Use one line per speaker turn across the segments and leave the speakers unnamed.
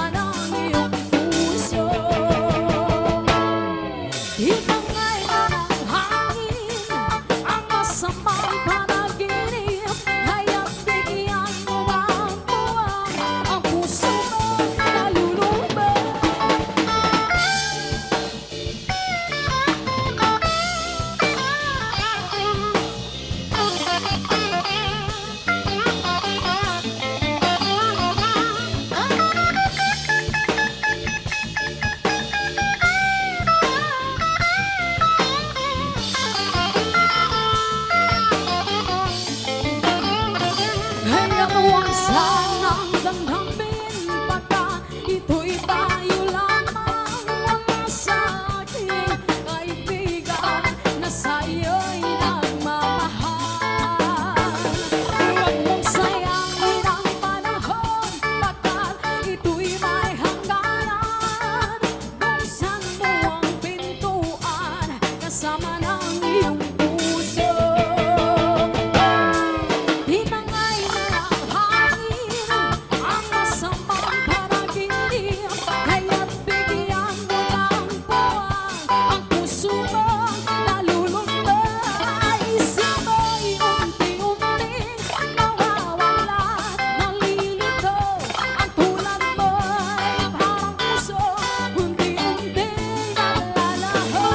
kasama ng iyong puso. Itangay na ng hangin ang masamang panaginip, kaya't bigyan mo ng buwan ang puso mong nalulubog. Kaya huwag sanang damdamin pagka ito'y tayo lamang. Wala sa aking kaibigan na sa'yo'y nagmamahal. Huwag mong sayangin ang panahon pagkat ito'y may hangganan. Buksan mo ang pintuan kasama ng iyong puso. Tinangay na ng hangin ang masamang panaginip, kaya't bigyan mo ng buwan ang puso mong nalulundag. Isip mo'y unti-unting nawawala, nalilito. Ang tulad mo'y parang puso, unti-unting nalalaho.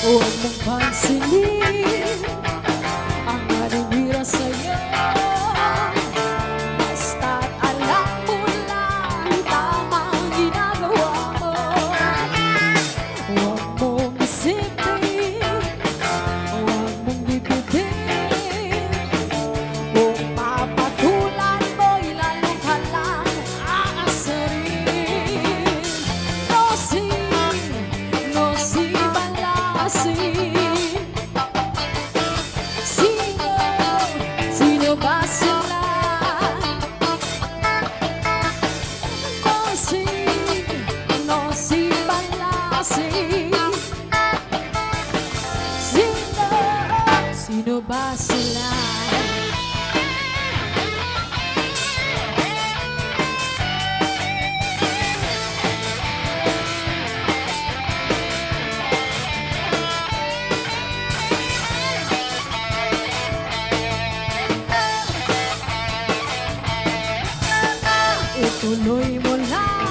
Huwag mong pansinin ang naninira sa'yo, basta't alam mo lang tamang ginagawa mo. Huwag mong isipin, huwag mong bibigin. Kung papatulan mo'y lalo ka lang aasarin. No si balasin. Sino ba sila? No si balasin. Sino ba sila? Ituloy mo lang